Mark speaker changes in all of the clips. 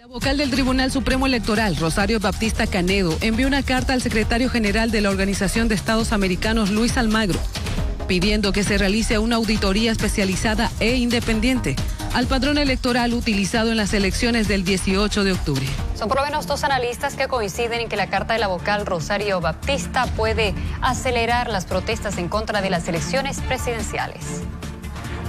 Speaker 1: La vocal del Tribunal Supremo Electoral, Rosario Baptista Canedo, envió una carta al secretario general de la Organización de Estados Americanos, Luis Almagro, pidiendo que se realice una auditoría especializada e independiente al padrón electoral utilizado en las elecciones del 18 de octubre.
Speaker 2: Son por lo menos dos analistas que coinciden en que la carta de la vocal Rosario Baptista puede acelerar las protestas en contra de las elecciones presidenciales.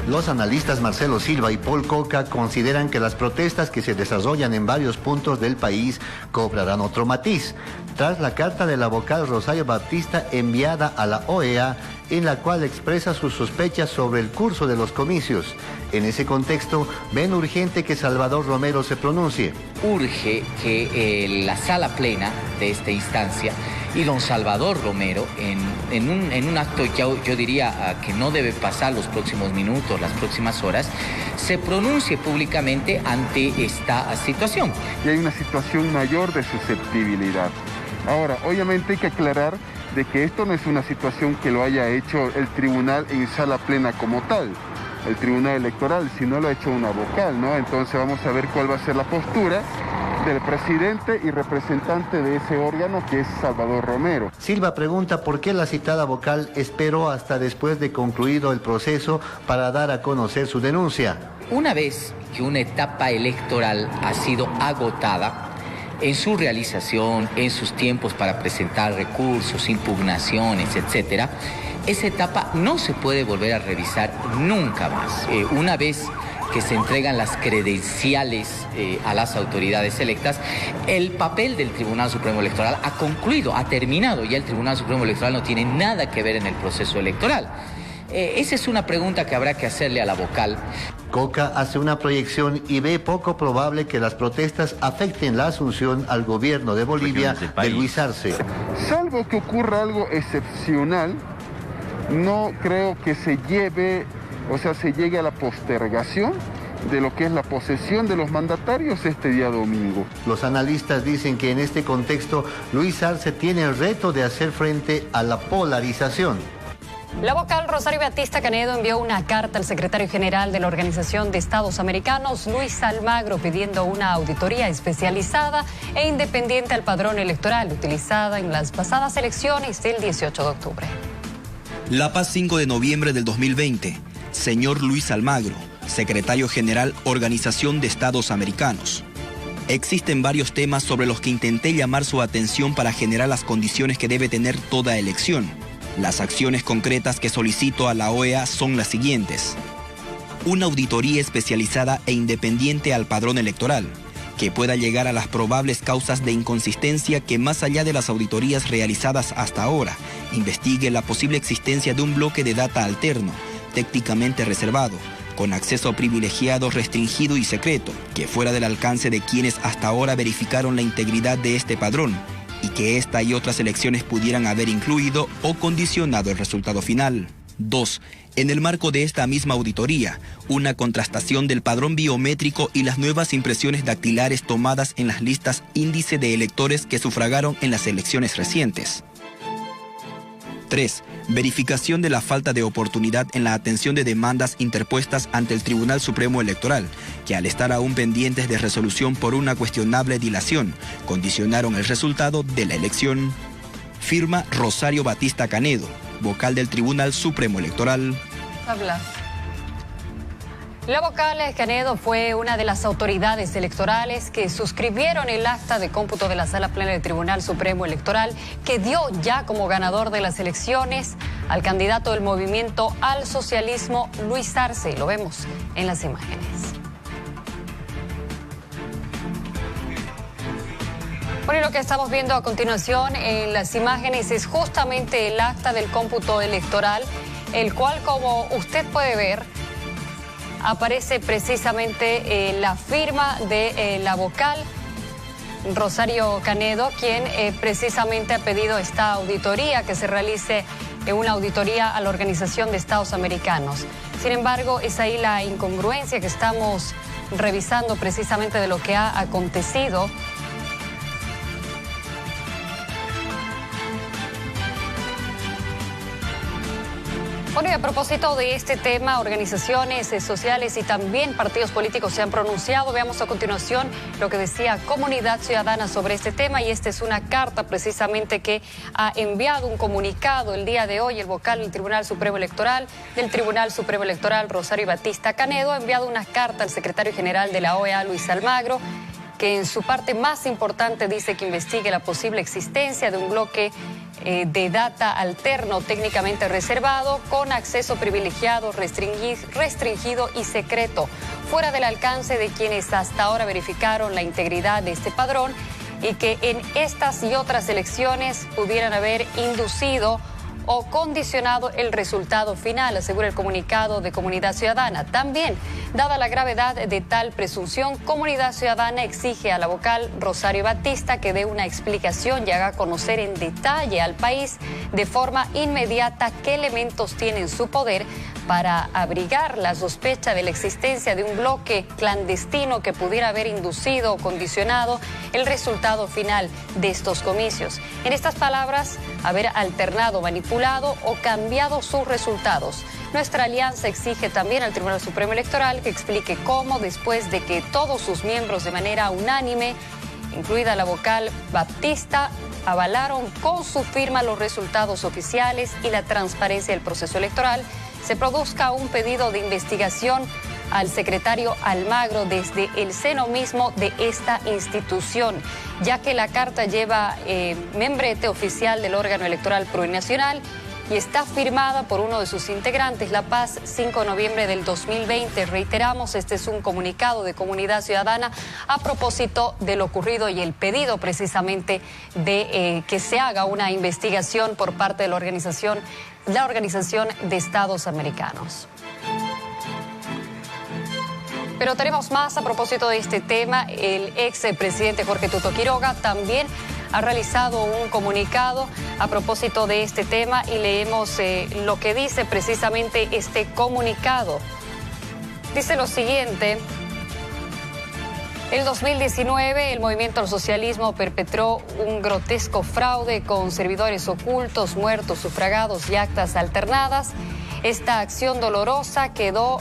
Speaker 3: Los analistas Marcelo Silva y Paul Coca consideran que las protestas que se desarrollan en varios puntos del país cobrarán otro matiz, tras la carta de la vocal Rosario Baptista enviada a la OEA, en la cual expresa sus sospechas sobre el curso de los comicios. En ese contexto, ven urgente que Salvador Romero se pronuncie.
Speaker 4: Urge que la sala plena de esta instancia y don Salvador Romero, en un acto yo diría que no debe pasar los próximos minutos, las próximas horas, se pronuncie públicamente ante esta situación.
Speaker 5: Y hay una situación mayor de susceptibilidad. Ahora, obviamente hay que aclarar de que esto no es una situación que lo haya hecho el tribunal en sala plena como tal, el tribunal electoral, sino lo ha hecho una vocal, ¿no? Entonces vamos a ver cuál va a ser la postura del presidente y representante de ese órgano, que es Salvador Romero.
Speaker 3: Silva pregunta por qué la citada vocal esperó hasta después de concluido el proceso para dar a conocer su denuncia.
Speaker 4: Una vez que una etapa electoral ha sido agotada, en su realización, en sus tiempos para presentar recursos, impugnaciones, etcétera, esa etapa no se puede volver a revisar nunca más. Una vez que se entregan las credenciales a las autoridades electas, el papel del Tribunal Supremo Electoral ha concluido, ha terminado. Ya el Tribunal Supremo Electoral no tiene nada que ver en el proceso electoral. Esa es una pregunta que habrá que hacerle a la vocal.
Speaker 3: Coca hace una proyección y ve poco probable que las protestas afecten la asunción al gobierno de Bolivia de Luis Arce.
Speaker 5: Salvo que ocurra algo excepcional, no creo que se llegue a la postergación de lo que es la posesión de los mandatarios este día domingo.
Speaker 3: Los analistas dicen que en este contexto Luis Arce tiene el reto de hacer frente a la polarización.
Speaker 2: La vocal Rosario Baptista Canedo envió una carta al secretario general de la Organización de Estados Americanos, Luis Almagro, pidiendo una auditoría especializada e independiente al padrón electoral utilizada en las pasadas elecciones del 18 de octubre.
Speaker 6: La Paz, 5 de noviembre del 2020. Señor Luis Almagro, secretario general Organización de Estados Americanos. Existen varios temas sobre los que intenté llamar su atención para generar las condiciones que debe tener toda elección. Las acciones concretas que solicito a la OEA son las siguientes. Una auditoría especializada e independiente al padrón electoral, que pueda llegar a las probables causas de inconsistencia que, más allá de las auditorías realizadas hasta ahora, investigue la posible existencia de un bloque de data alterno, técnicamente reservado, con acceso privilegiado, restringido y secreto, que fuera del alcance de quienes hasta ahora verificaron la integridad de este padrón, y que esta y otras elecciones pudieran haber incluido o condicionado el resultado final. 2. En el marco de esta misma auditoría, una contrastación del padrón biométrico y las nuevas impresiones dactilares tomadas en las listas índice de electores que sufragaron en las elecciones recientes. 3. Verificación de la falta de oportunidad en la atención de demandas interpuestas ante el Tribunal Supremo Electoral, que al estar aún pendientes de resolución por una cuestionable dilación, condicionaron el resultado de la elección. Firma Rosario Baptista Canedo, vocal del Tribunal Supremo Electoral.
Speaker 2: La vocal Canedo fue una de las autoridades electorales que suscribieron el acta de cómputo de la Sala Plena del Tribunal Supremo Electoral, que dio ya como ganador de las elecciones al candidato del movimiento al socialismo, Luis Arce. Lo vemos en las imágenes. Bueno, y lo que estamos viendo a continuación en las imágenes es justamente el acta del cómputo electoral, el cual, como usted puede ver, aparece precisamente la firma de la vocal Rosario Canedo, quien precisamente ha pedido esta auditoría, que se realice una auditoría a la Organización de Estados Americanos. Sin embargo, es ahí la incongruencia que estamos revisando precisamente de lo que ha acontecido. Bueno, y a propósito de este tema, organizaciones sociales y también partidos políticos se han pronunciado. Veamos a continuación lo que decía Comunidad Ciudadana sobre este tema, y esta es una carta precisamente que ha enviado un comunicado el día de hoy el vocal del Tribunal Supremo Electoral, Rosario Batista Canedo, ha enviado una carta al secretario general de la OEA, Luis Almagro, que en su parte más importante dice que investigue la posible existencia de un bloque de data alterno técnicamente reservado con acceso privilegiado, restringido y secreto, fuera del alcance de quienes hasta ahora verificaron la integridad de este padrón, y que en estas y otras elecciones pudieran haber inducido o condicionado el resultado final, asegura el comunicado de Comunidad Ciudadana. También, dada la gravedad de tal presunción, Comunidad Ciudadana exige a la vocal Rosario Batista que dé una explicación y haga conocer en detalle al país de forma inmediata qué elementos tiene en su poder para abrigar la sospecha de la existencia de un bloque clandestino que pudiera haber inducido o condicionado el resultado final de estos comicios. En estas palabras, haber alternado, manipulado o cambiado sus resultados. Nuestra alianza exige también al Tribunal Supremo Electoral que explique cómo, después de que todos sus miembros de manera unánime, incluida la vocal Batista, avalaron con su firma los resultados oficiales y la transparencia del proceso electoral, se produzca un pedido de investigación al secretario Almagro desde el seno mismo de esta institución, ya que la carta lleva membrete oficial del órgano electoral plurinacional y está firmada por uno de sus integrantes, La Paz, 5 de noviembre del 2020. Reiteramos, este es un comunicado de Comunidad Ciudadana a propósito de lo ocurrido y el pedido precisamente de que se haga una investigación por parte de la Organización de Estados Americanos. Pero tenemos más a propósito de este tema. El expresidente Jorge Tuto Quiroga también ha realizado un comunicado a propósito de este tema y leemos lo que dice precisamente este comunicado. Dice lo siguiente: en 2019 el movimiento al socialismo perpetró un grotesco fraude con servidores ocultos, muertos, sufragados y actas alternadas. Esta acción dolorosa quedó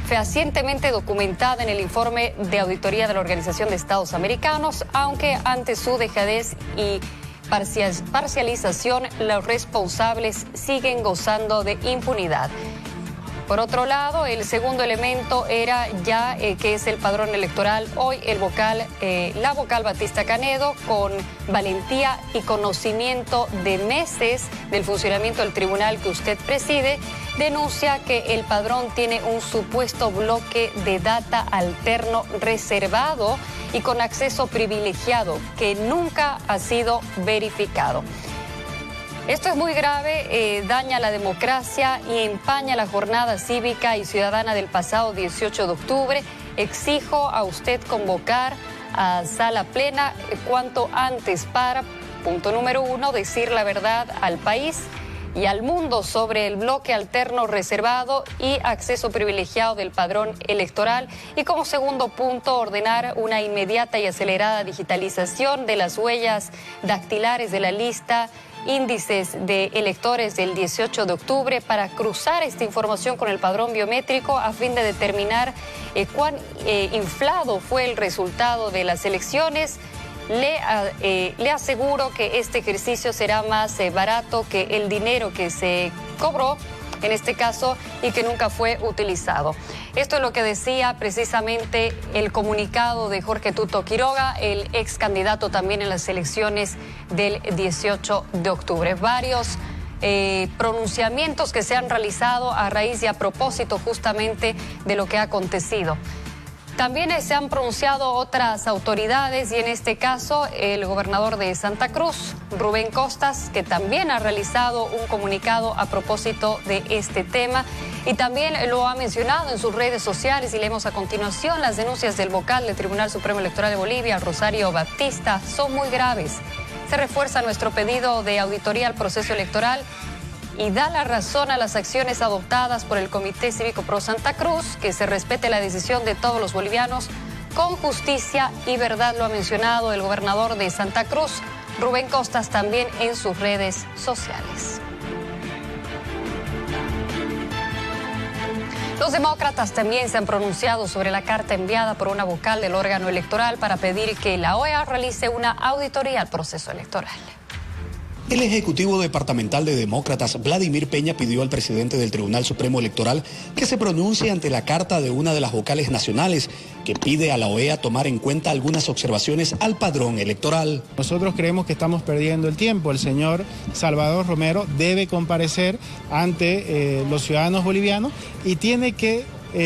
Speaker 2: fehacientemente documentada en el informe de auditoría de la Organización de Estados Americanos, aunque ante su dejadez y parcialización, los responsables siguen gozando de impunidad. Por otro lado, el segundo elemento era ya que es el padrón electoral. Hoy la vocal Batista Canedo, con valentía y conocimiento de meses del funcionamiento del tribunal que usted preside, denuncia que el padrón tiene un supuesto bloque de data alterno reservado y con acceso privilegiado que nunca ha sido verificado. Esto es muy grave, daña la democracia y empaña la jornada cívica y ciudadana del pasado 18 de octubre. Exijo a usted convocar a sala plena cuanto antes para, punto número 1, decir la verdad al país y al mundo sobre el bloque alterno reservado y acceso privilegiado del padrón electoral. Y como segundo punto, ordenar una inmediata y acelerada digitalización de las huellas dactilares de la lista índices de electores del 18 de octubre para cruzar esta información con el padrón biométrico a fin de determinar cuán inflado fue el resultado de las elecciones. Le aseguro que este ejercicio será más barato que el dinero que se cobró en este caso y que nunca fue utilizado. Esto es lo que decía precisamente el comunicado de Jorge Tuto Quiroga, el ex candidato también en las elecciones del 18 de octubre. Varios pronunciamientos que se han realizado a raíz y a propósito justamente de lo que ha acontecido. También se han pronunciado otras autoridades y en este caso el gobernador de Santa Cruz, Rubén Costas, que también ha realizado un comunicado a propósito de este tema y también lo ha mencionado en sus redes sociales y leemos a continuación las denuncias del vocal del Tribunal Supremo Electoral de Bolivia, Rosario Batista, son muy graves. Se refuerza nuestro pedido de auditoría al proceso electoral y da la razón a las acciones adoptadas por el Comité Cívico Pro Santa Cruz, que se respete la decisión de todos los bolivianos con justicia y verdad, lo ha mencionado el gobernador de Santa Cruz, Rubén Costas, también en sus redes sociales. Los demócratas también se han pronunciado sobre la carta enviada por una vocal del órgano electoral para pedir que la OEA realice una auditoría al proceso electoral.
Speaker 7: El ejecutivo departamental de demócratas, Vladimir Peña, pidió al presidente del Tribunal Supremo Electoral que se pronuncie ante la carta de una de las vocales nacionales que pide a la OEA tomar en cuenta algunas observaciones al padrón electoral.
Speaker 8: Nosotros creemos que estamos perdiendo el tiempo. El señor Salvador Romero debe comparecer ante los ciudadanos bolivianos y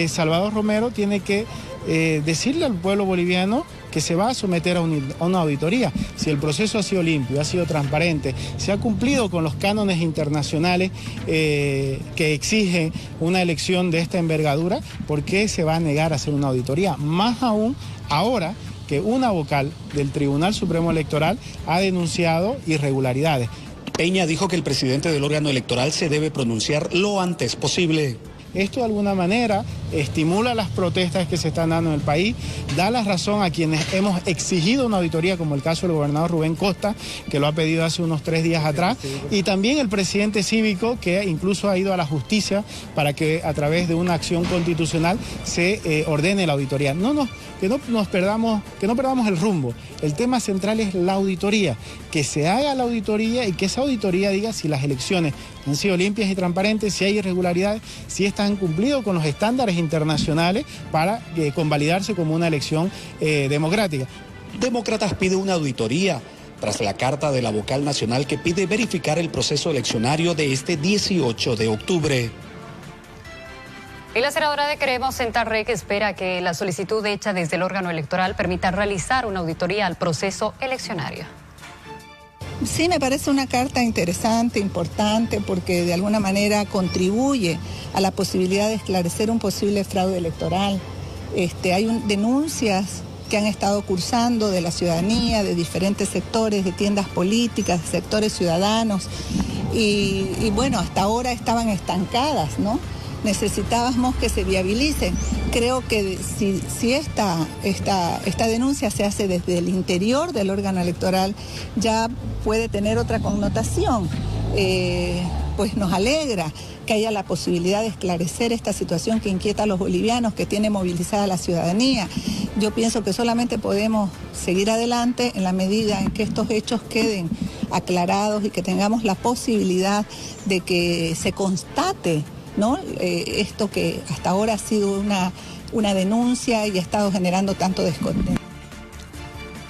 Speaker 8: Salvador Romero tiene que decirle al pueblo boliviano que se va a someter a una auditoría. Si el proceso ha sido limpio, ha sido transparente, se ha cumplido con los cánones internacionales que exigen una elección de esta envergadura, ¿por qué se va a negar a hacer una auditoría? Más aún ahora que una vocal del Tribunal Supremo Electoral ha denunciado irregularidades.
Speaker 7: Peña dijo que el presidente del órgano electoral se debe pronunciar lo antes posible.
Speaker 8: Esto de alguna manera estimula las protestas que se están dando en el país, da la razón a quienes hemos exigido una auditoría, como el caso del gobernador Rubén Costa, que lo ha pedido hace unos 3 días atrás, y también el presidente cívico, que incluso ha ido a la justicia para que a través de una acción constitucional se ordene la auditoría. Que no perdamos el rumbo. El tema central es la auditoría, que se haga la auditoría y que esa auditoría diga si las elecciones han sido limpias y transparentes, si hay irregularidades, si estas han cumplido con los estándares internacionales para convalidarse como una elección democrática.
Speaker 7: Demócratas pide una auditoría tras la carta de la vocal nacional que pide verificar el proceso eleccionario de este 18 de octubre.
Speaker 2: Y la senadora de Queremos Sentar Rey espera que la solicitud hecha desde el órgano electoral permita realizar una auditoría al proceso eleccionario.
Speaker 9: Sí, me parece una carta interesante, importante, porque de alguna manera contribuye a la posibilidad de esclarecer un posible fraude electoral. Hay denuncias que han estado cursando de la ciudadanía, de diferentes sectores, de tiendas políticas, de sectores ciudadanos, y bueno, hasta ahora estaban estancadas, ¿no? Necesitábamos que se viabilicen. Creo que si esta denuncia se hace desde el interior del órgano electoral, ya puede tener otra connotación. Pues nos alegra que haya la posibilidad de esclarecer esta situación que inquieta a los bolivianos, que tiene movilizada a la ciudadanía. Yo pienso que solamente podemos seguir adelante en la medida en que estos hechos queden aclarados y que tengamos la posibilidad de que se constate, ¿no? Esto que hasta ahora ha sido una denuncia y ha estado generando tanto descontento.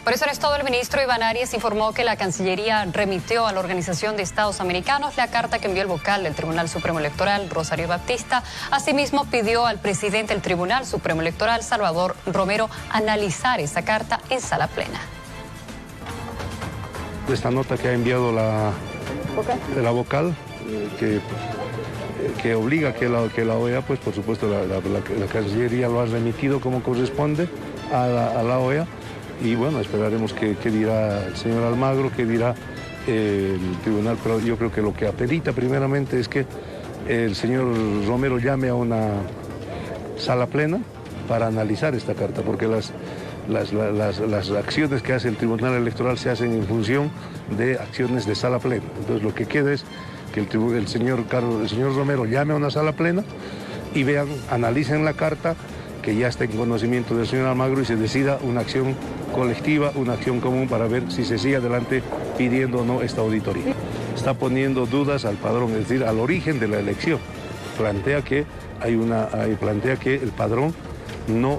Speaker 2: Por eso en esto el ministro Iván Arias informó que la Cancillería remitió a la Organización de Estados Americanos la carta que envió el vocal del Tribunal Supremo Electoral, Rosario Baptista. Asimismo, pidió al presidente del Tribunal Supremo Electoral, Salvador Romero, analizar esa carta en sala plena.
Speaker 10: Esta nota que ha enviado la vocal, que obliga que la OEA, pues por supuesto la Cancillería lo ha remitido como corresponde a la OEA, y bueno, esperaremos qué dirá el señor Almagro, qué dirá el tribunal, pero yo creo que lo que amerita primeramente es que el señor Romero llame a una sala plena para analizar esta carta, porque las acciones que hace el Tribunal Electoral se hacen en función de acciones de sala plena. Entonces lo que queda es que el señor Romero llame a una sala plena y analicen la carta, que ya está en conocimiento del señor Almagro, y se decida una acción colectiva, una acción común para ver si se sigue adelante pidiendo o no esta auditoría. Está poniendo dudas al padrón, es decir, al origen de la elección. Plantea que el padrón no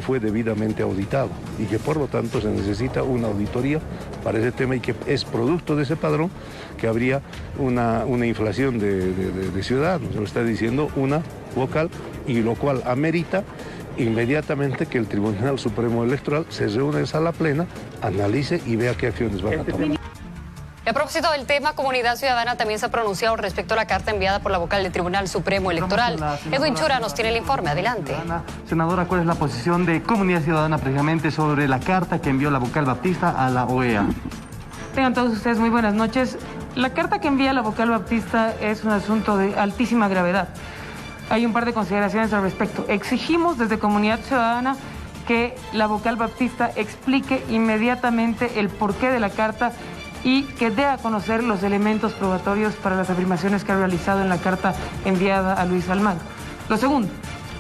Speaker 10: fue debidamente auditado y que por lo tanto se necesita una auditoría para ese tema, y que es producto de ese padrón que habría una inflación de ciudadanos, lo está diciendo una vocal, y lo cual amerita inmediatamente que el Tribunal Supremo Electoral se reúna en sala plena, analice y vea qué acciones van a tomar.
Speaker 2: A propósito del tema, Comunidad Ciudadana también se ha pronunciado respecto a la carta enviada por la vocal del Tribunal Supremo Electoral. Edwin Chura nos tiene el informe. Adelante.
Speaker 11: Senadora, ¿cuál es la posición de Comunidad Ciudadana precisamente sobre la carta que envió la vocal Baptista a la OEA?
Speaker 12: Tengan todos ustedes muy buenas noches. La carta que envía la vocal Baptista es un asunto de altísima gravedad. Hay un par de consideraciones al respecto. Exigimos desde Comunidad Ciudadana que la vocal Baptista explique inmediatamente el porqué de la carta y que dé a conocer los elementos probatorios para las afirmaciones que ha realizado en la carta enviada a Luis Almagro. Lo segundo,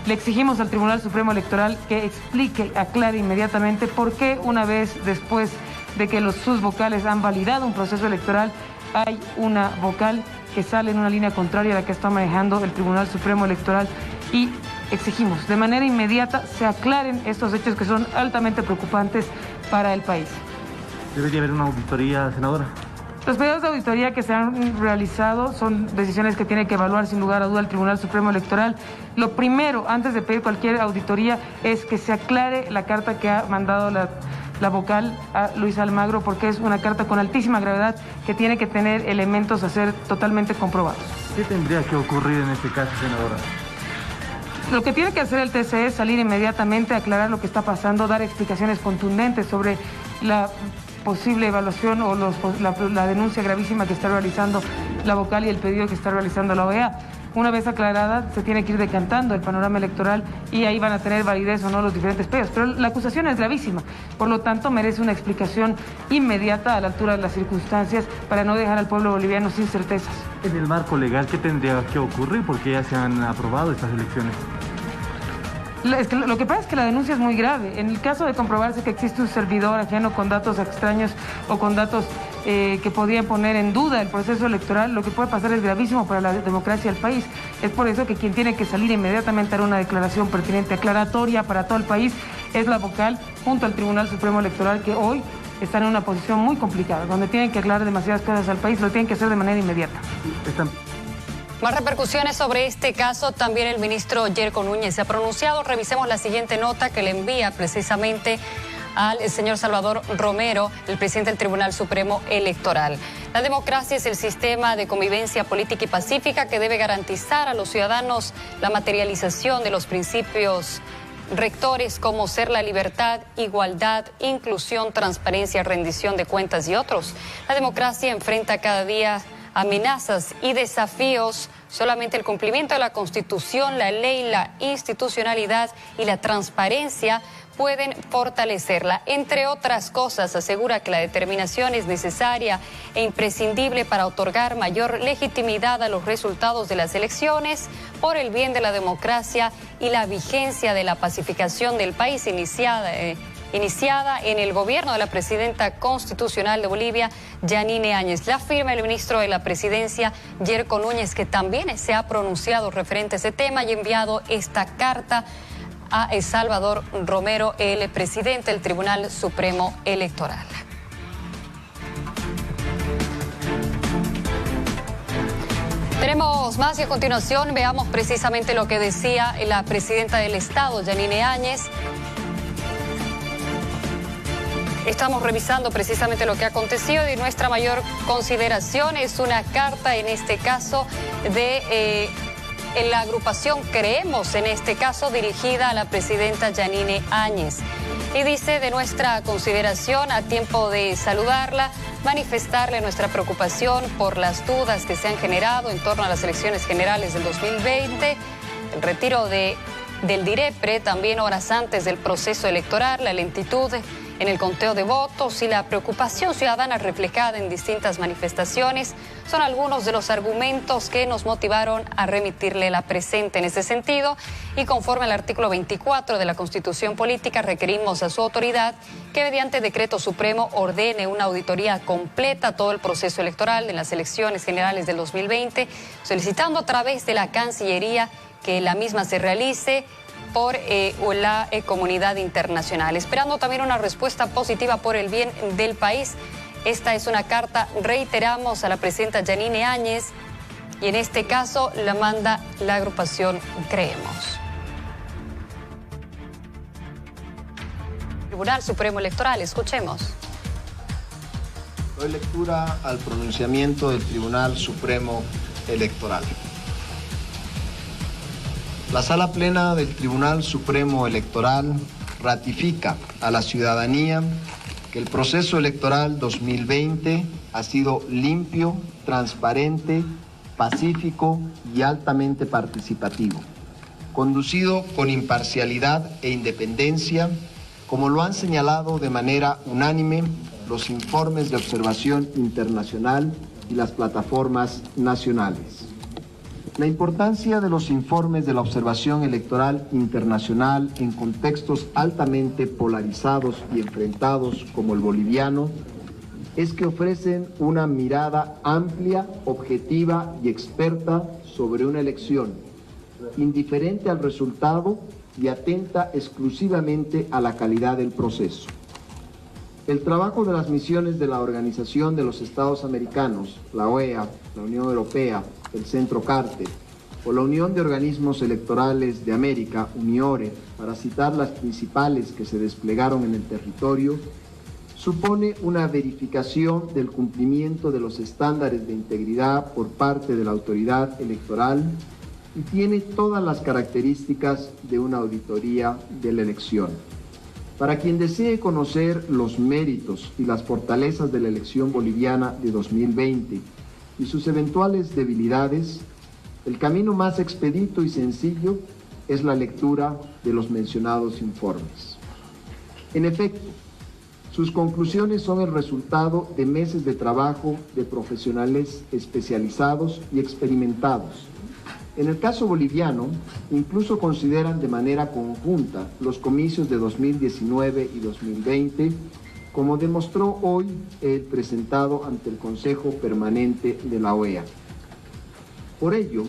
Speaker 12: le exigimos al Tribunal Supremo Electoral que explique, aclare inmediatamente por qué una vez después de que sus vocales han validado un proceso electoral, hay una vocal que sale en una línea contraria a la que está manejando el Tribunal Supremo Electoral, y exigimos de manera inmediata se aclaren estos hechos que son altamente preocupantes para el país.
Speaker 11: ¿Debería haber una auditoría, senadora?
Speaker 12: Los pedidos de auditoría que se han realizado son decisiones que tiene que evaluar sin lugar a duda el Tribunal Supremo Electoral. Lo primero, antes de pedir cualquier auditoría, es que se aclare la carta que ha mandado la vocal a Luis Almagro, porque es una carta con altísima gravedad que tiene que tener elementos a ser totalmente comprobados.
Speaker 11: ¿Qué tendría que ocurrir en este caso, senadora?
Speaker 12: Lo que tiene que hacer el TSE es salir inmediatamente, aclarar lo que está pasando, dar explicaciones contundentes sobre la posible evaluación o la denuncia gravísima que está realizando la vocal y el pedido que está realizando la OEA. Una vez aclarada, se tiene que ir decantando el panorama electoral y ahí van a tener validez o no los diferentes pedidos. Pero la acusación es gravísima, por lo tanto merece una explicación inmediata a la altura de las circunstancias para no dejar al pueblo boliviano sin certezas.
Speaker 11: En el marco legal, ¿qué tendría que ocurrir? Porque ya se han aprobado estas elecciones.
Speaker 12: Lo que pasa es que la denuncia es muy grave. En el caso de comprobarse que existe un servidor ajeno con datos extraños o con datos que podrían poner en duda el proceso electoral, lo que puede pasar es gravísimo para la democracia del país. Es por eso que quien tiene que salir inmediatamente a dar una declaración pertinente, aclaratoria para todo el país, es la vocal junto al Tribunal Supremo Electoral, que hoy están en una posición muy complicada, donde tienen que aclarar demasiadas cosas al país, lo tienen que hacer de manera inmediata.
Speaker 2: Más repercusiones sobre este caso, también el ministro Yerko Núñez se ha pronunciado. Revisemos la siguiente nota que le envía precisamente al señor Salvador Romero, el presidente del Tribunal Supremo Electoral. La democracia es el sistema de convivencia política y pacífica que debe garantizar a los ciudadanos la materialización de los principios rectores como ser la libertad, igualdad, inclusión, transparencia, rendición de cuentas y otros. La democracia enfrenta cada día amenazas y desafíos. Solamente el cumplimiento de la Constitución, la ley, la institucionalidad y la transparencia pueden fortalecerla. Entre otras cosas, asegura que la determinación es necesaria e imprescindible para otorgar mayor legitimidad a los resultados de las elecciones por el bien de la democracia y la vigencia de la pacificación del país iniciada en el gobierno de la presidenta constitucional de Bolivia, Yanine Áñez. La firma el ministro de la Presidencia, Yerko Núñez, que también se ha pronunciado referente a ese tema y enviado esta carta a Salvador Romero, el presidente del Tribunal Supremo Electoral. Tenemos más y a continuación veamos precisamente lo que decía la presidenta del Estado, Yanine Áñez. Estamos revisando precisamente lo que ha acontecido y nuestra mayor consideración es una carta, en este caso, de la agrupación Creemos, en este caso dirigida a la presidenta Yanine Áñez. Y dice: de nuestra consideración, a tiempo de saludarla, manifestarle nuestra preocupación por las dudas que se han generado en torno a las elecciones generales del 2020, el retiro del DIREPRE, también horas antes del proceso electoral, la lentitud en el conteo de votos y la preocupación ciudadana reflejada en distintas manifestaciones son algunos de los argumentos que nos motivaron a remitirle la presente. En ese sentido, y conforme al artículo 24 de la Constitución Política, requerimos a su autoridad que mediante decreto supremo ordene una auditoría completa a todo el proceso electoral de las elecciones generales del 2020, solicitando a través de la Cancillería que la misma se realice por la comunidad internacional, esperando también una respuesta positiva por el bien del país. Esta es una carta, reiteramos, a la presidenta Yanine Áñez, y en este caso la manda la agrupación Creemos. Tribunal Supremo Electoral, escuchemos.
Speaker 13: Doy lectura al pronunciamiento del Tribunal Supremo Electoral. La Sala Plena del Tribunal Supremo Electoral ratifica a la ciudadanía que el proceso electoral 2020 ha sido limpio, transparente, pacífico y altamente participativo, conducido con imparcialidad e independencia, como lo han señalado de manera unánime los informes de observación internacional y las plataformas nacionales. La importancia de los informes de la observación electoral internacional en contextos altamente polarizados y enfrentados como el boliviano es que ofrecen una mirada amplia, objetiva y experta sobre una elección, indiferente al resultado y atenta exclusivamente a la calidad del proceso. El trabajo de las misiones de la Organización de los Estados Americanos, la OEA, la Unión Europea, el Centro Carter o la Unión de Organismos Electorales de América, UNIORE, para citar las principales que se desplegaron en el territorio, supone una verificación del cumplimiento de los estándares de integridad por parte de la autoridad electoral y tiene todas las características de una auditoría de la elección. Para quien desee conocer los méritos y las fortalezas de la elección boliviana de 2020 y sus eventuales debilidades, el camino más expedito y sencillo es la lectura de los mencionados informes. En efecto, sus conclusiones son el resultado de meses de trabajo de profesionales especializados y experimentados. En el caso boliviano, incluso consideran de manera conjunta los comicios de 2019 y 2020, como demostró hoy el presentado ante el Consejo Permanente de la OEA. Por ello,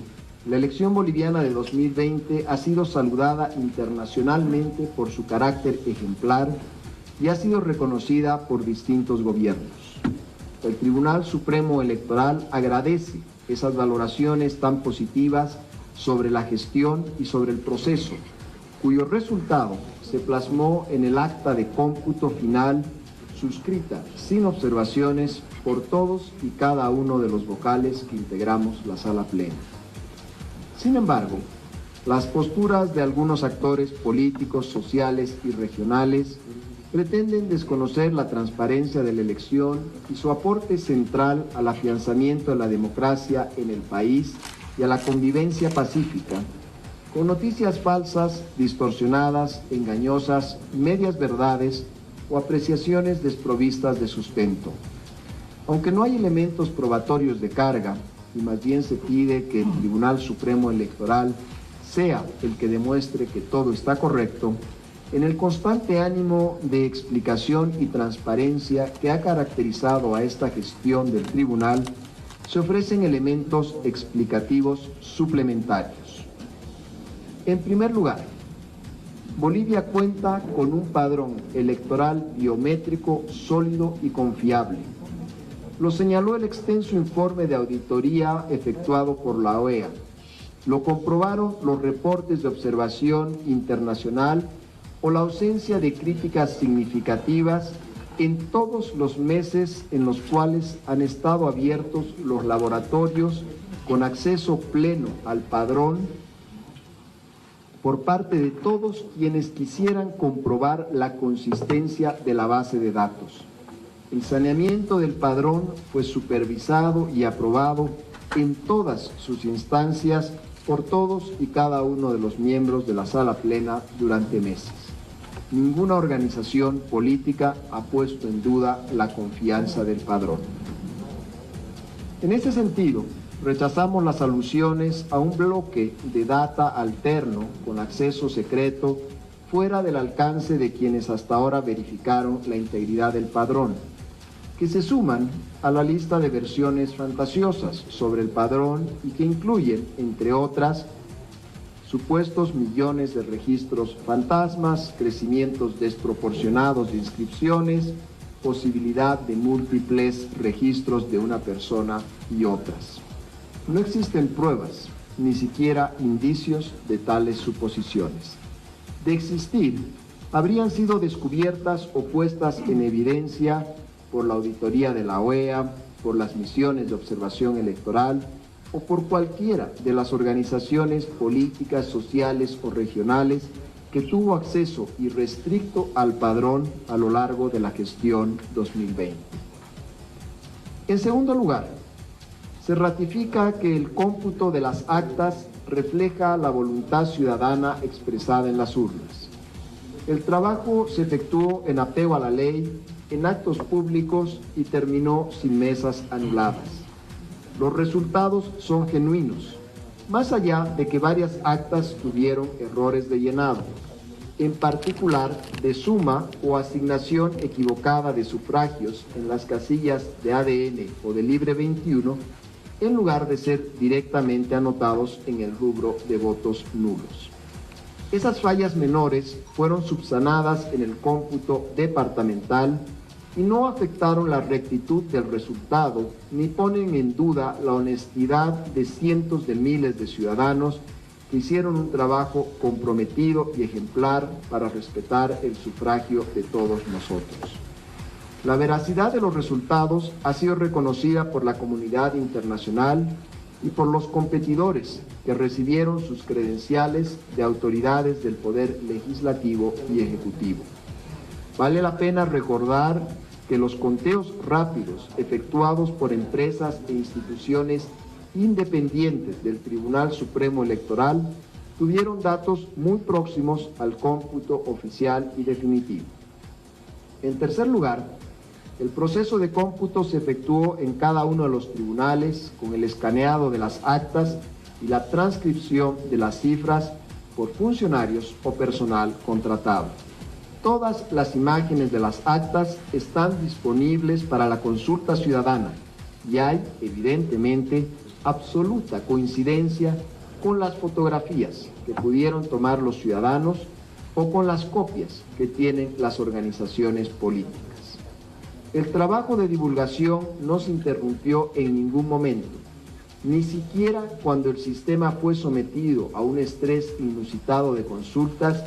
Speaker 13: la elección boliviana de 2020 ha sido saludada internacionalmente por su carácter ejemplar y ha sido reconocida por distintos gobiernos. El Tribunal Supremo Electoral agradece esas valoraciones tan positivas sobre la gestión y sobre el proceso, cuyo resultado se plasmó en el acta de cómputo final suscrita sin observaciones por todos y cada uno de los vocales que integramos la sala plena. Sin embargo, las posturas de algunos actores políticos, sociales y regionales pretenden desconocer la transparencia de la elección y su aporte central al afianzamiento de la democracia en el país y a la convivencia pacífica, con noticias falsas, distorsionadas, engañosas, medias verdades o apreciaciones desprovistas de sustento. Aunque no hay elementos probatorios de carga, y más bien se pide que el Tribunal Supremo Electoral sea el que demuestre que todo está correcto, en el constante ánimo de explicación y transparencia que ha caracterizado a esta gestión del tribunal, se ofrecen elementos explicativos suplementarios. En primer lugar, Bolivia cuenta con un padrón electoral biométrico sólido y confiable. Lo señaló el extenso informe de auditoría efectuado por la OEA. Lo comprobaron los reportes de observación internacional o la ausencia de críticas significativas en todos los meses en los cuales han estado abiertos los laboratorios con acceso pleno al padrón por parte de todos quienes quisieran comprobar la consistencia de la base de datos. El saneamiento del padrón fue supervisado y aprobado en todas sus instancias por todos y cada uno de los miembros de la sala plena durante meses. Ninguna organización política ha puesto en duda la confianza del padrón. En ese sentido, rechazamos las alusiones a un bloque de data alterno con acceso secreto fuera del alcance de quienes hasta ahora verificaron la integridad del padrón, que se suman a la lista de versiones fantasiosas sobre el padrón y que incluyen, entre otras, supuestos millones de registros fantasmas, crecimientos desproporcionados de inscripciones, posibilidad de múltiples registros de una persona y otras. No existen pruebas, ni siquiera indicios de tales suposiciones. De existir, habrían sido descubiertas o puestas en evidencia por la auditoría de la OEA, por las misiones de observación electoral o por cualquiera de las organizaciones políticas, sociales o regionales que tuvo acceso irrestricto al padrón a lo largo de la gestión 2020. En segundo lugar, se ratifica que el cómputo de las actas refleja la voluntad ciudadana expresada en las urnas. El trabajo se efectuó en apego a la ley, en actos públicos y terminó sin mesas anuladas. Los resultados son genuinos, más allá de que varias actas tuvieron errores de llenado, en particular de suma o asignación equivocada de sufragios en las casillas de ADN o de Libre 21, en lugar de ser directamente anotados en el rubro de votos nulos. Esas fallas menores fueron subsanadas en el cómputo departamental y no afectaron la rectitud del resultado ni ponen en duda la honestidad de cientos de miles de ciudadanos que hicieron un trabajo comprometido y ejemplar para respetar el sufragio de todos nosotros. La veracidad de los resultados ha sido reconocida por la comunidad internacional y por los competidores que recibieron sus credenciales de autoridades del Poder Legislativo y Ejecutivo. Vale la pena recordar que los conteos rápidos efectuados por empresas e instituciones independientes del Tribunal Supremo Electoral tuvieron datos muy próximos al cómputo oficial y definitivo. En tercer lugar, el proceso de cómputo se efectuó en cada uno de los tribunales con el escaneado de las actas y la transcripción de las cifras por funcionarios o personal contratado. Todas las imágenes de las actas están disponibles para la consulta ciudadana y hay, evidentemente, absoluta coincidencia con las fotografías que pudieron tomar los ciudadanos o con las copias que tienen las organizaciones políticas. El trabajo de divulgación no se interrumpió en ningún momento, ni siquiera cuando el sistema fue sometido a un estrés inusitado de consultas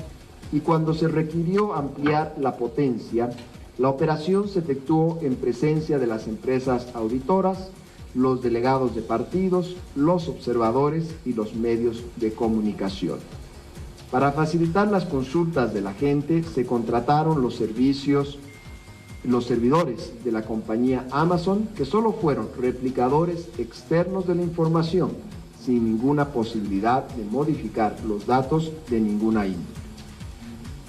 Speaker 13: y cuando se requirió ampliar la potencia. La operación se efectuó en presencia de las empresas auditoras, los delegados de partidos, los observadores y los medios de comunicación. Para facilitar las consultas de la gente, se contrataron los servidores de la compañía Amazon, que solo fueron replicadores externos de la información, sin ninguna posibilidad de modificar los datos de ninguna índole.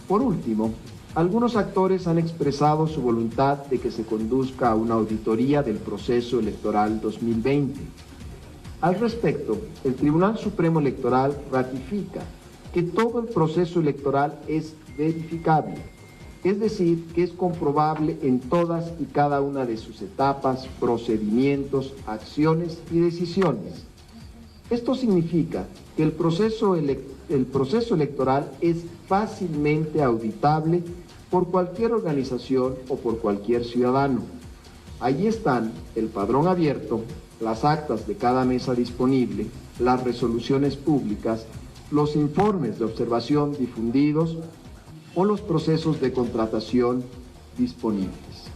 Speaker 13: Por último, algunos actores han expresado su voluntad de que se conduzca una auditoría del proceso electoral 2020. Al respecto, el Tribunal Supremo Electoral ratifica que todo el proceso electoral es verificable, es decir, que es comprobable en todas y cada una de sus etapas, procedimientos, acciones y decisiones. Esto significa que el proceso electoral es fácilmente auditable por cualquier organización o por cualquier ciudadano. Allí están el padrón abierto, las actas de cada mesa disponible, las resoluciones públicas, los informes de observación difundidos o los procesos de contratación disponibles.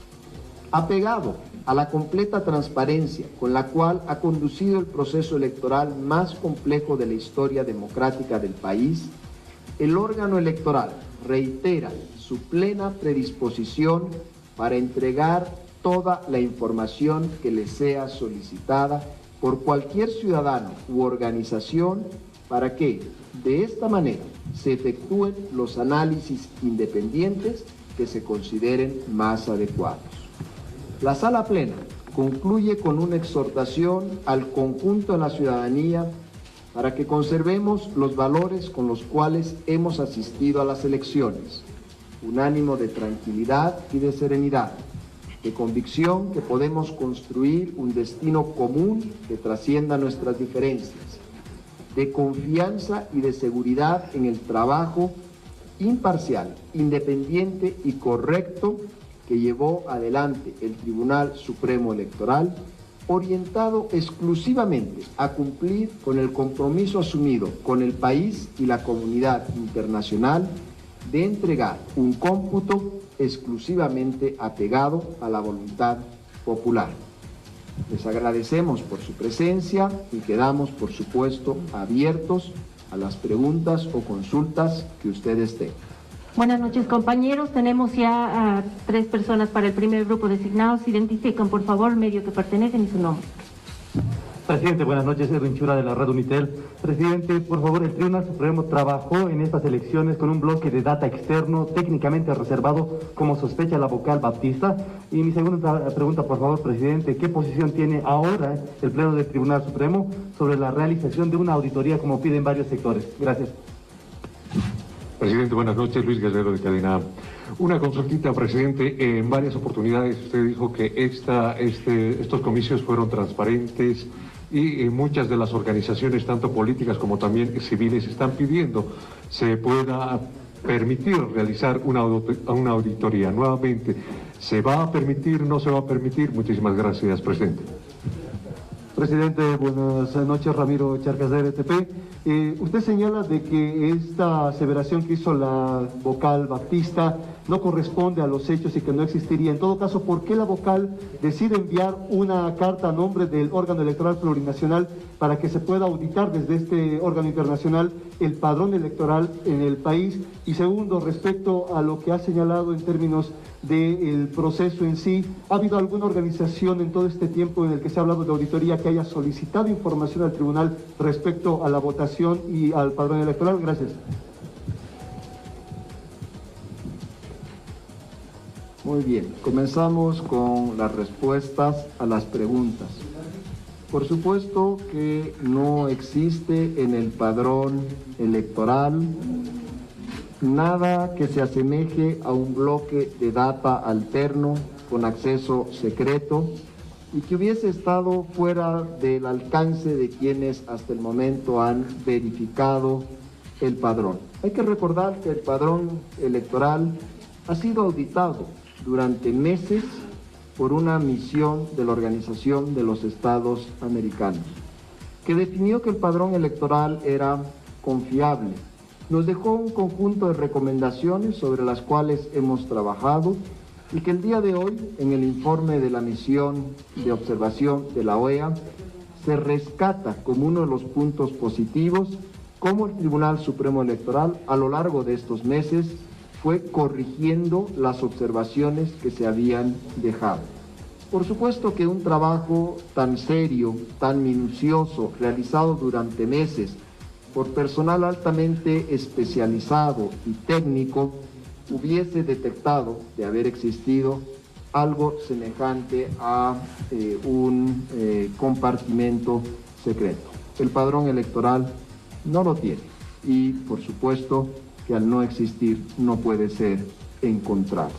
Speaker 13: Apegado a la completa transparencia con la cual ha conducido el proceso electoral más complejo de la historia democrática del país, el órgano electoral reitera su plena predisposición para entregar toda la información que le sea solicitada por cualquier ciudadano u organización para que, de esta manera, se efectúen los análisis independientes que se consideren más adecuados. La Sala Plena concluye con una exhortación al conjunto de la ciudadanía para que conservemos los valores con los cuales hemos asistido a las elecciones, un ánimo de tranquilidad y de serenidad, de convicción que podemos construir un destino común que trascienda nuestras diferencias, de confianza y de seguridad en el trabajo imparcial, independiente y correcto que llevó adelante el Tribunal Supremo Electoral, orientado exclusivamente a cumplir con el compromiso asumido con el país y la comunidad internacional de entregar un cómputo exclusivamente apegado a la voluntad popular. Les agradecemos por su presencia y quedamos, por supuesto, abiertos a las preguntas o consultas que ustedes tengan.
Speaker 14: Buenas noches, compañeros. Tenemos ya a 3 personas para el primer grupo designados. Identifican, por favor, el medio que pertenecen y su nombre.
Speaker 11: Presidente, buenas noches, Edwin Chura de la Red Unitel. Presidente, por favor, el Tribunal Supremo trabajó en estas elecciones con un bloque de data externo técnicamente reservado como sospecha la vocal Baptista. Y mi segunda pregunta, por favor, Presidente, ¿qué posición tiene ahora el Pleno del Tribunal Supremo sobre la realización de una auditoría como piden varios sectores? Gracias.
Speaker 10: Presidente, buenas noches. Luis Guerrero de Cadena A. Una consultita, presidente. En varias oportunidades usted dijo que estos comicios fueron transparentes y muchas de las organizaciones, tanto políticas como también civiles, están pidiendo se pueda permitir realizar una auditoría. Nuevamente, ¿se va a permitir, no se va a permitir? Muchísimas gracias, presidente.
Speaker 11: Presidente, buenas noches, Ramiro Charcas de RTP. Usted señala de que esta aseveración que hizo la vocal Baptista no corresponde a los hechos y que no existiría. En todo caso, ¿por qué la vocal decide enviar una carta a nombre del órgano electoral plurinacional para que se pueda auditar desde este órgano internacional el padrón electoral en el país? Y segundo, respecto a lo que ha señalado en términos del proceso en sí, ¿ha habido alguna organización en todo este tiempo en el que se ha hablado de auditoría que haya solicitado información al tribunal respecto a la votación y al padrón electoral? Gracias.
Speaker 13: Muy bien, comenzamos con las respuestas a las preguntas. Por supuesto que no existe en el padrón electoral nada que se asemeje a un bloque de data alterno con acceso secreto y que hubiese estado fuera del alcance de quienes hasta el momento han verificado el padrón. Hay que recordar que el padrón electoral ha sido auditado durante meses por una misión de la Organización de los Estados Americanos, que definió que el padrón electoral era confiable. Nos dejó un conjunto de recomendaciones sobre las cuales hemos trabajado y que el día de hoy, en el informe de la misión de observación de la OEA, se rescata como uno de los puntos positivos, cómo el Tribunal Supremo Electoral, a lo largo de estos meses, fue corrigiendo las observaciones que se habían dejado. Por supuesto que un trabajo tan serio, tan minucioso, realizado durante meses por personal altamente especializado y técnico, hubiese detectado de haber existido algo semejante a un compartimento secreto. El padrón electoral no lo tiene y, por supuesto, que al no existir no puede ser encontrado.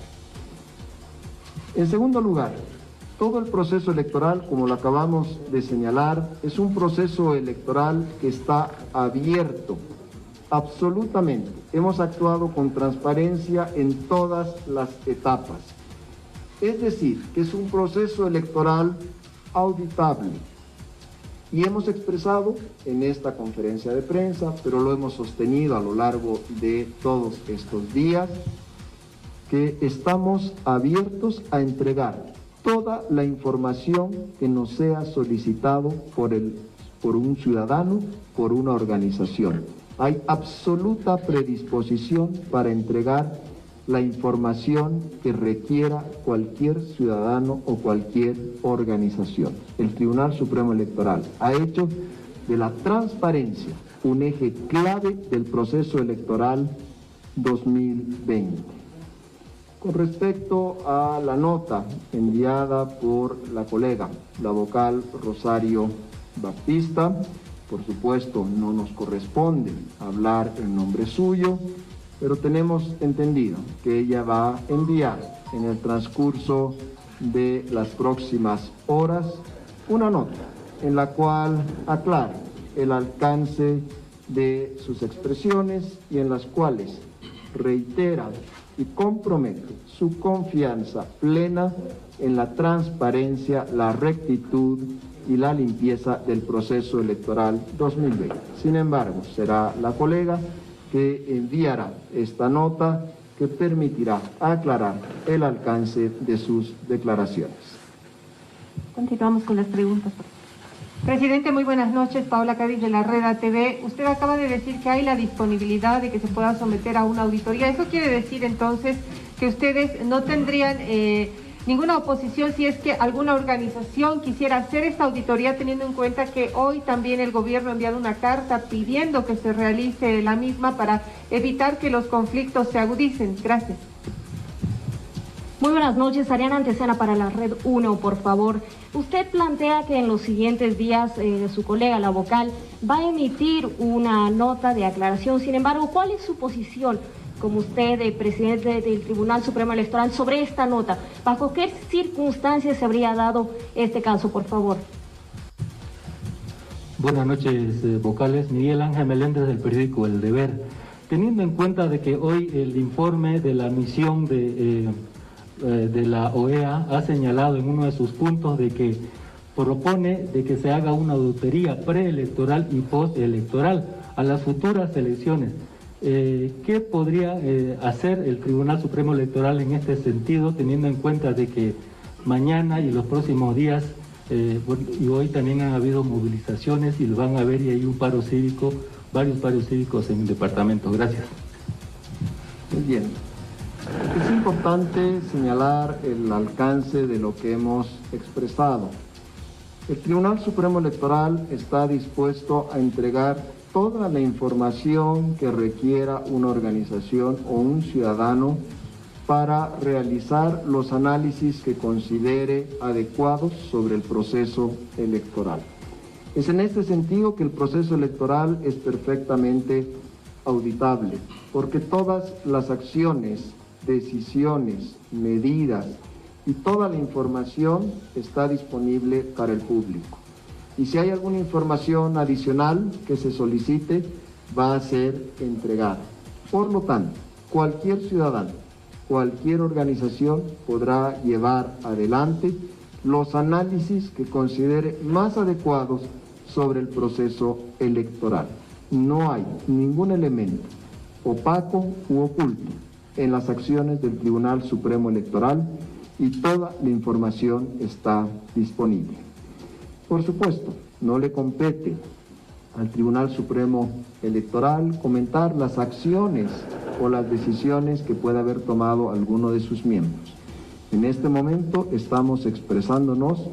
Speaker 13: En segundo lugar, todo el proceso electoral, como lo acabamos de señalar, es un proceso electoral que está abierto, absolutamente. Hemos actuado con transparencia en todas las etapas. Es decir, que es un proceso electoral auditable. Y hemos expresado en esta conferencia de prensa, pero lo hemos sostenido a lo largo de todos estos días, que estamos abiertos a entregar toda la información que nos sea solicitado por un ciudadano, por una organización. Hay absoluta predisposición para entregar la información que requiera cualquier ciudadano o cualquier organización. El Tribunal Supremo Electoral ha hecho de la transparencia un eje clave del proceso electoral 2020. Con respecto a la nota enviada por la colega, la vocal Rosario Baptista, por supuesto no nos corresponde hablar en nombre suyo, pero tenemos entendido que ella va a enviar en el transcurso de las próximas horas una nota en la cual aclara el alcance de sus expresiones y en las cuales reitera y compromete su confianza plena en la transparencia, la rectitud y la limpieza del proceso electoral 2020. Sin embargo, será la colega que enviará esta nota que permitirá aclarar el alcance de sus declaraciones.
Speaker 14: Continuamos con las preguntas.
Speaker 12: Presidente, muy buenas noches. Paola Cádiz de la Red ATV. Usted acaba de decir que hay la disponibilidad de que se pueda someter a una auditoría. ¿Eso quiere decir entonces que ustedes no tendrían
Speaker 14: ninguna oposición si es que alguna organización quisiera hacer esta auditoría, teniendo en cuenta que hoy también el gobierno ha enviado una carta pidiendo que se realice la misma para evitar que los conflictos se agudicen. Gracias.
Speaker 15: Muy buenas noches, Ariana Antesana para la Red 1, por favor. Usted plantea que en los siguientes días su colega, la vocal, va a emitir una nota de aclaración. Sin embargo, ¿cuál es su posición como usted, presidente del Tribunal Supremo Electoral, sobre esta nota? ¿Bajo qué circunstancias se habría dado este caso, por favor?
Speaker 16: Buenas noches, vocales. Miguel Ángel Meléndez, del periódico El Deber. Teniendo en cuenta de que hoy el informe de la misión de la OEA ha señalado en uno de sus puntos de que propone de que se haga una auditoría preelectoral y postelectoral a las futuras elecciones. ¿Qué podría hacer el Tribunal Supremo Electoral en este sentido, teniendo en cuenta de que mañana y los próximos días y hoy también han habido movilizaciones y lo van a ver, y hay un paro cívico, varios paros cívicos en el departamento? Gracias.
Speaker 13: Muy bien. Es importante señalar el alcance de lo que hemos expresado. El Tribunal Supremo Electoral está dispuesto a entregar toda la información que requiera una organización o un ciudadano para realizar los análisis que considere adecuados sobre el proceso electoral. Es en este sentido que el proceso electoral es perfectamente auditable, porque todas las acciones, decisiones, medidas y toda la información está disponible para el público. Y si hay alguna información adicional que se solicite, va a ser entregada. Por lo tanto, cualquier ciudadano, cualquier organización podrá llevar adelante los análisis que considere más adecuados sobre el proceso electoral. No hay ningún elemento opaco u oculto en las acciones del Tribunal Supremo Electoral y toda la información está disponible. Por supuesto, no le compete al Tribunal Supremo Electoral comentar las acciones o las decisiones que pueda haber tomado alguno de sus miembros. En este momento estamos expresándonos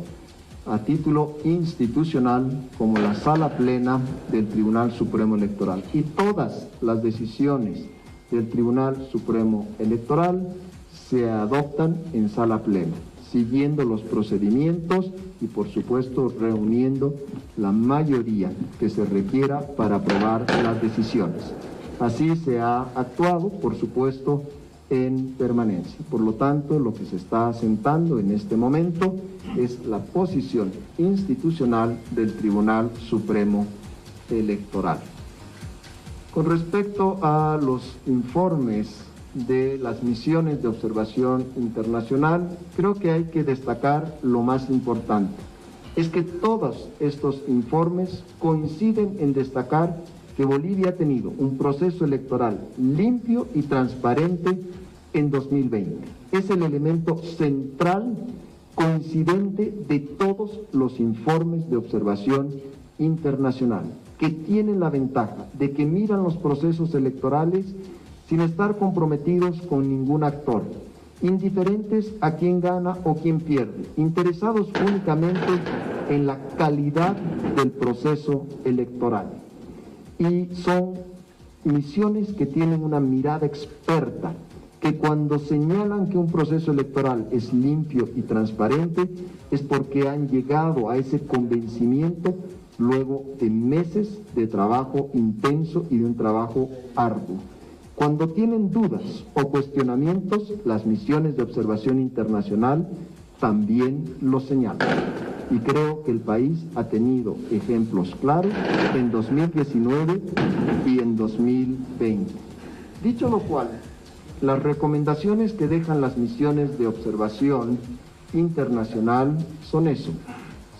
Speaker 13: a título institucional como la Sala Plena del Tribunal Supremo Electoral, y todas las decisiones del Tribunal Supremo Electoral se adoptan en Sala Plena, siguiendo los procedimientos y, por supuesto, reuniendo la mayoría que se requiera para aprobar las decisiones. Así se ha actuado, por supuesto, en permanencia. Por lo tanto, lo que se está asentando en este momento es la posición institucional del Tribunal Supremo Electoral. Con respecto a los informes de las misiones de observación internacional, creo que hay que destacar lo más importante. Es que todos estos informes coinciden en destacar que Bolivia ha tenido un proceso electoral limpio y transparente en 2020. Es el elemento central, coincidente de todos los informes de observación internacional, que tienen la ventaja de que miran los procesos electorales sin estar comprometidos con ningún actor, indiferentes a quién gana o quién pierde, interesados únicamente en la calidad del proceso electoral. Y son misiones que tienen una mirada experta, que cuando señalan que un proceso electoral es limpio y transparente, es porque han llegado a ese convencimiento luego de meses de trabajo intenso y de un trabajo arduo. Cuando tienen dudas o cuestionamientos, las misiones de observación internacional también lo señalan. Y creo que el país ha tenido ejemplos claros en 2019 y en 2020. Dicho lo cual, las recomendaciones que dejan las misiones de observación internacional son eso,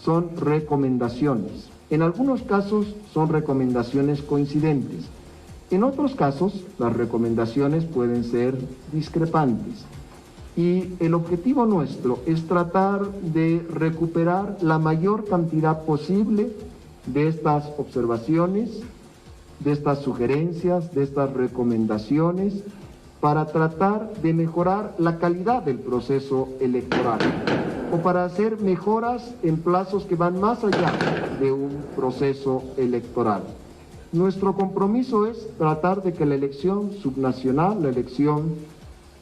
Speaker 13: son recomendaciones. En algunos casos son recomendaciones coincidentes. En otros casos, las recomendaciones pueden ser discrepantes. Y el objetivo nuestro es tratar de recuperar la mayor cantidad posible de estas observaciones, de estas sugerencias, de estas recomendaciones, para tratar de mejorar la calidad del proceso electoral o para hacer mejoras en plazos que van más allá de un proceso electoral. Nuestro compromiso es tratar de que la elección subnacional, la elección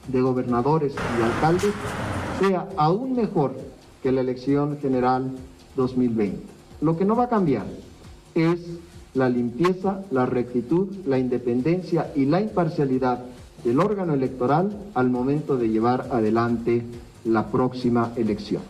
Speaker 13: de gobernadores y alcaldes, sea aún mejor que la elección general 2020. Lo que no va a cambiar es la limpieza, la rectitud, la independencia y la imparcialidad del órgano electoral al momento de llevar adelante la próxima elección.